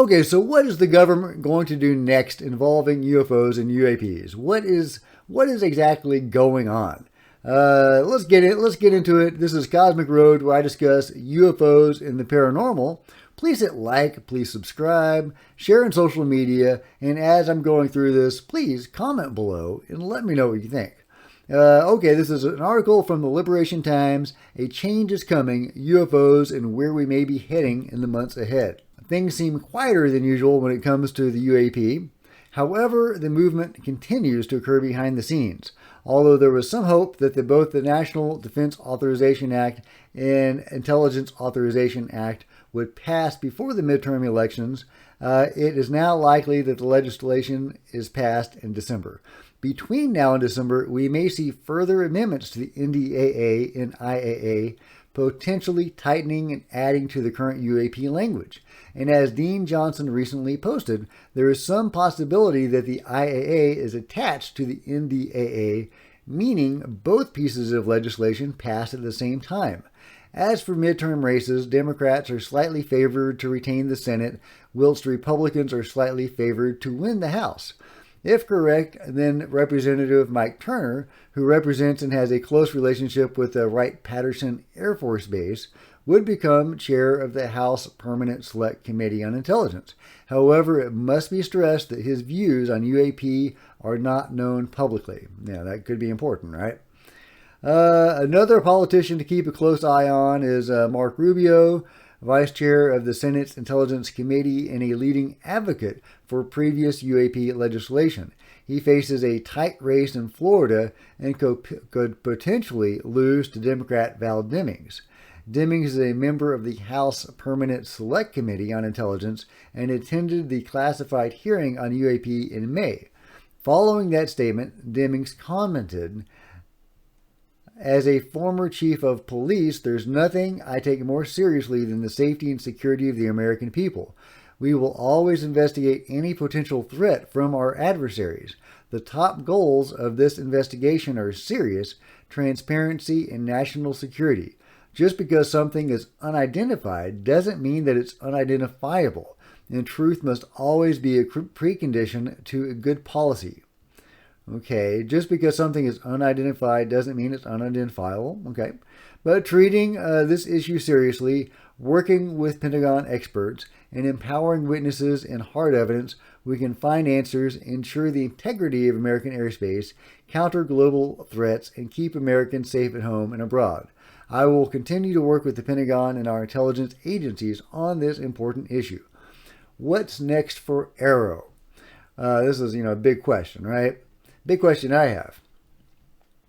Okay, so what is the government going to do next involving UFOs and UAPs? What is exactly going on? Let's get into it. This is Cosmic Road, where I discuss UFOs and the paranormal. Please hit like, please subscribe, share on social media, and as I'm going through this, please comment below and let me know what you think. Okay, this is an article from the Liberation Times. A change is coming, UFOs and where we may be heading in the months ahead. Things seem quieter than usual when it comes to the UAP. However, the movement continues to occur behind the scenes. Although there was some hope that both the National Defense Authorization Act and Intelligence Authorization Act would pass before the midterm elections, it is now likely that the legislation is passed in December. Between now and December, we may see further amendments to the NDAA and IAA, potentially tightening and adding to the current UAP language. And as Dean Johnson recently posted, there is some possibility that the IAA is attached to the NDAA, meaning both pieces of legislation pass at the same time. As for midterm races, Democrats are slightly favored to retain the Senate, whilst Republicans are slightly favored to win the House. If correct, then Representative Mike Turner, who represents and has a close relationship with the Wright-Patterson Air Force Base, would become chair of the House Permanent Select Committee on Intelligence. However, it must be stressed that his views on UAP are not known publicly. Yeah, that could be important, right? Another politician to keep a close eye on is Mark Rubio, Vice Chair of the Senate's Intelligence Committee and a leading advocate for previous UAP legislation. He faces a tight race in Florida and could potentially lose to Democrat Val Demings. Demings is a member of the House Permanent Select Committee on Intelligence and attended the classified hearing on UAP in May. Following that statement, Demings commented, "As a former chief of police, there's nothing I take more seriously than the safety and security of the American people. We will always investigate any potential threat from our adversaries. The top goals of this investigation are serious, transparency, and national security. Just because something is unidentified doesn't mean that it's unidentifiable, and truth must always be a precondition to a good policy." Okay, just because something is unidentified doesn't mean it's unidentifiable. Okay, but treating this issue seriously, working with Pentagon experts, and empowering witnesses and hard evidence, we can find answers, ensure the integrity of American airspace, counter global threats, and keep Americans safe at home and abroad. I will continue to work with the Pentagon and our intelligence agencies on this important issue. What's next for AARO? This is, a big question, right? Big question I have,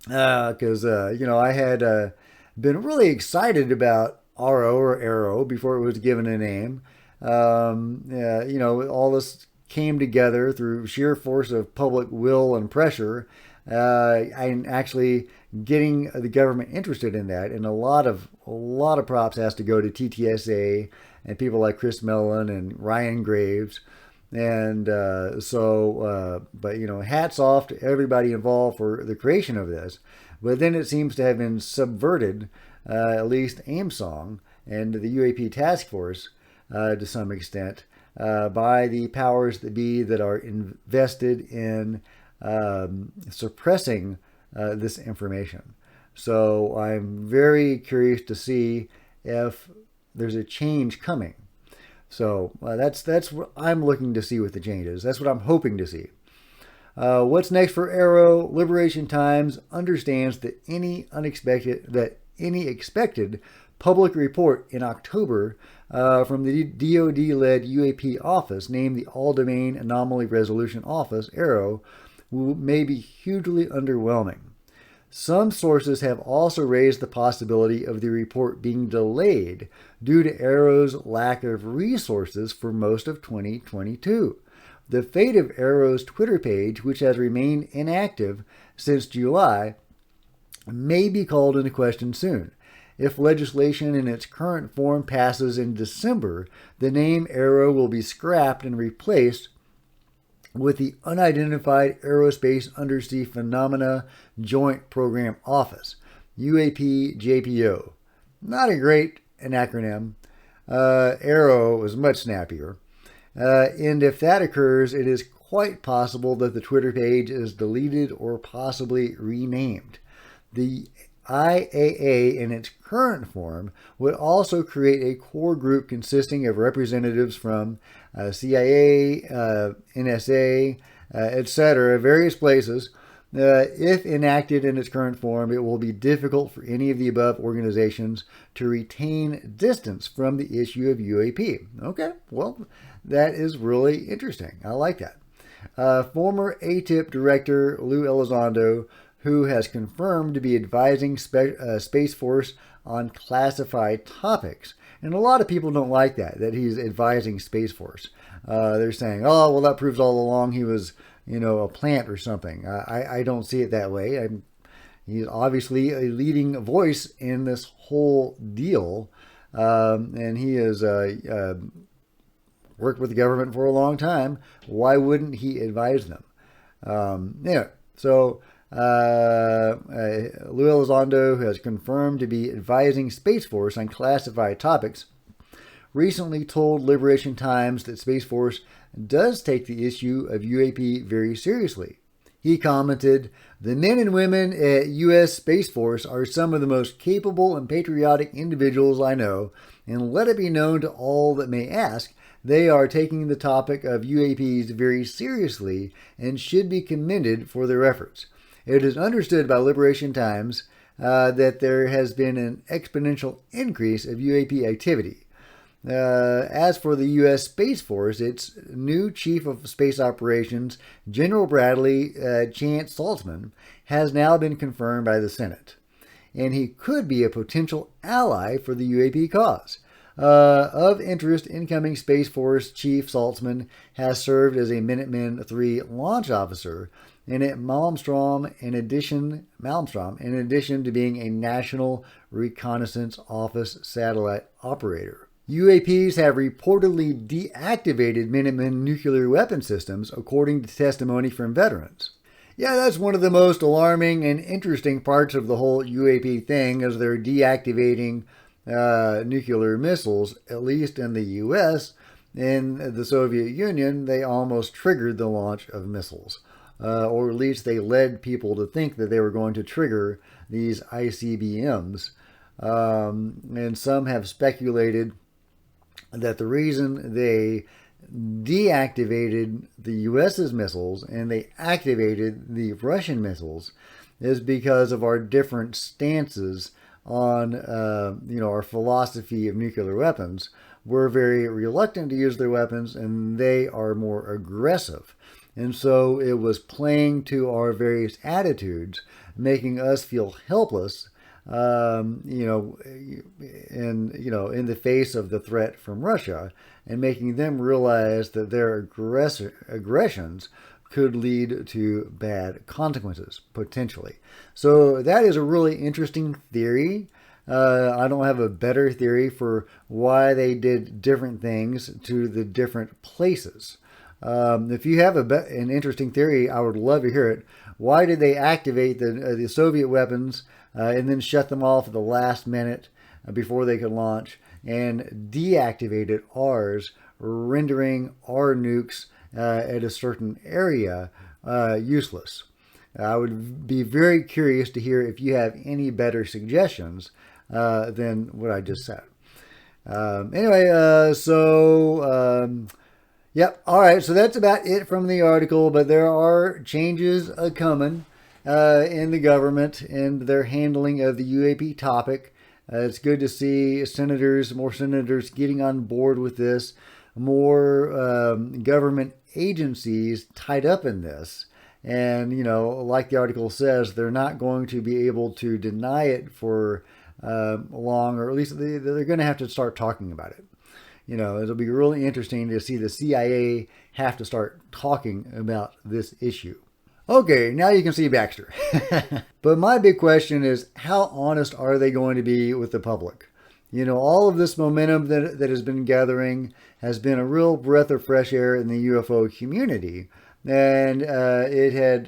because I had been really excited about RO or Arrow before it was given a name. All this came together through sheer force of public will and pressure, and actually getting the government interested in that. And a lot of props has to go to TTSA and people like Chris Mellon and Ryan Graves. And but hats off to everybody involved for the creation of this. But then it seems to have been subverted, at least AIMSONG and the UAP task force to some extent, by the powers that be that are invested in suppressing this information. So I'm very curious to see if there's a change coming. So that's what I'm looking to see with the changes. That's what I'm hoping to see. What's next for AARO? Liberation Times understands that any expected public report in October from the DoD-led UAP office, named the All-Domain Anomaly Resolution Office, AARO, may be hugely underwhelming. Some sources have also raised the possibility of the report being delayed due to AARO's lack of resources for most of 2022. The fate of AARO's Twitter page, which has remained inactive since July, may be called into question soon. If legislation in its current form passes in December, the name AARO will be scrapped and replaced with the Unidentified Aerospace Undersea Phenomena Joint Program Office, UAP-JPO. Not a great acronym. AARO was much snappier. And if that occurs, it is quite possible that the Twitter page is deleted or possibly renamed. The IAA in its current form would also create a core group consisting of representatives from CIA, NSA, etc., various places. If enacted in its current form, it will be difficult for any of the above organizations to retain distance from the issue of UAP. Okay, well, that is really interesting. I like that. Former ATIP director Lou Elizondo, who has confirmed to be advising Space Force on classified topics. And a lot of people don't like that he's advising Space Force. They're saying, oh, well, that proves all along he was, a plant or something. I don't see it that way. He's obviously a leading voice in this whole deal. And he has worked with the government for a long time. Why wouldn't he advise them? So Lou Elizondo, who has confirmed to be advising Space Force on classified topics, recently told Liberation Times that Space Force does take the issue of UAP very seriously. He commented, "The men and women at U.S. Space Force are some of the most capable and patriotic individuals I know, and let it be known to all that may ask, they are taking the topic of UAPs very seriously and should be commended for their efforts. It is understood by Liberation Times that there has been an exponential increase of UAP activity. As for the U.S. Space Force, its new Chief of Space Operations, General Bradley Chance Saltzman, has now been confirmed by the Senate, and he could be a potential ally for the UAP cause. Of interest, incoming Space Force Chief Saltzman has served as a Minuteman III launch officer and at Malmstrom, in addition to being a National Reconnaissance Office satellite operator. UAPs have reportedly deactivated Minuteman nuclear weapon systems, according to testimony from veterans. Yeah, that's one of the most alarming and interesting parts of the whole UAP thing, is they're deactivating nuclear missiles. At least in the U.S., in the Soviet Union, they almost triggered the launch of missiles. Or at least they led people to think that they were going to trigger these ICBMs. And some have speculated that the reason they deactivated the U.S.'s missiles and they activated the Russian missiles is because of our different stances on, our philosophy of nuclear weapons. We're very reluctant to use their weapons, and they are more aggressive. And so it was playing to our various attitudes, making us feel helpless, in the face of the threat from Russia, and making them realize that their aggressions could lead to bad consequences, potentially. So that is a really interesting theory. I don't have a better theory for why they did different things to the different places. If you have an interesting theory, I would love to hear it. Why did they activate the Soviet weapons and then shut them off at the last minute before they could launch, and deactivated ours, rendering our nukes at a certain area useless? I would be very curious to hear if you have any better suggestions than what I just said. Yep. All right. So that's about it from the article, but there are changes coming in the government and their handling of the UAP topic. It's good to see more senators getting on board with this, more government agencies tied up in this. And, like the article says, they're not going to be able to deny it for long, or at least they're going to have to start talking about it. It'll be really interesting to see the CIA have to start talking about this issue. Okay, now you can see Baxter. But my big question is, how honest are they going to be with the public? All of this momentum that has been gathering has been a real breath of fresh air in the UFO community. And it had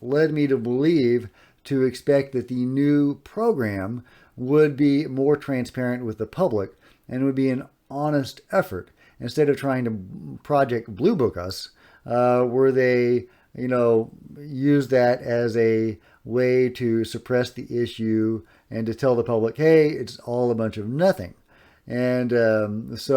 led me to expect that the new program would be more transparent with the public and would be an honest effort instead of trying to Project Blue Book us, where they, use that as a way to suppress the issue and to tell the public, hey, it's all a bunch of nothing. And that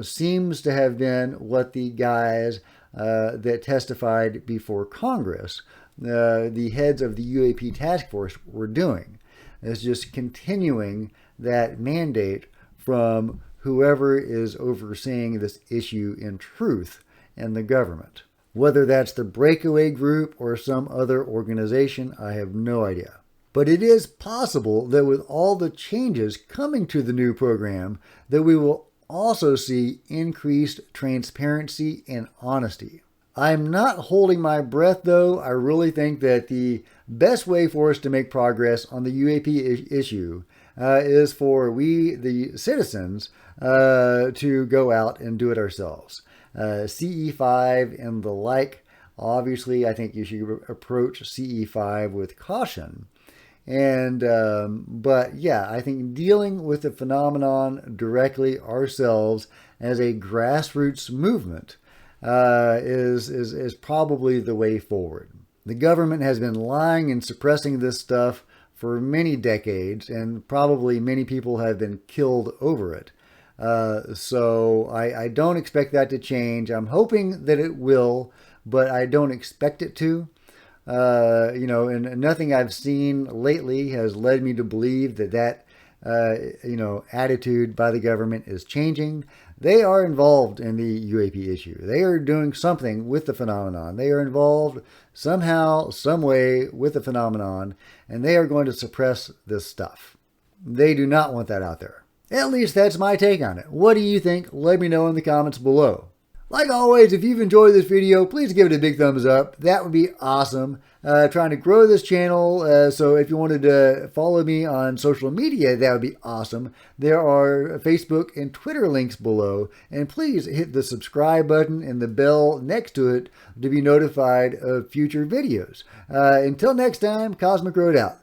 seems to have been what the guys that testified before Congress, the heads of the UAP task force, were doing. It's just continuing that mandate from whoever is overseeing this issue in truth in the government. Whether that's the breakaway group or some other organization, I have no idea. But it is possible that with all the changes coming to the new program, that we will also see increased transparency and honesty. I'm not holding my breath, though. I really think that the best way for us to make progress on the UAP issue is for we, the citizens, to go out and do it ourselves. CE5 and the like, obviously, I think you should approach CE5 with caution. But yeah, I think dealing with the phenomenon directly ourselves as a grassroots movement is probably the way forward. The government has been lying and suppressing this stuff for many decades, and probably many people have been killed over it. So I don't expect that to change. I'm hoping that it will, but I don't expect it to. And nothing I've seen lately has led me to believe that attitude by the government is changing. They are involved in the UAP issue. They are doing something with the phenomenon. They are involved somehow, some way with the phenomenon, and they are going to suppress this stuff. They do not want that out there. At least that's my take on it. What do you think? Let me know in the comments below. Like always, if you've enjoyed this video, please give it a big thumbs up. That would be awesome. Trying to grow this channel, so if you wanted to follow me on social media, that would be awesome. There are Facebook and Twitter links below, and please hit the subscribe button and the bell next to it to be notified of future videos. Until next time, Cosmic Road out.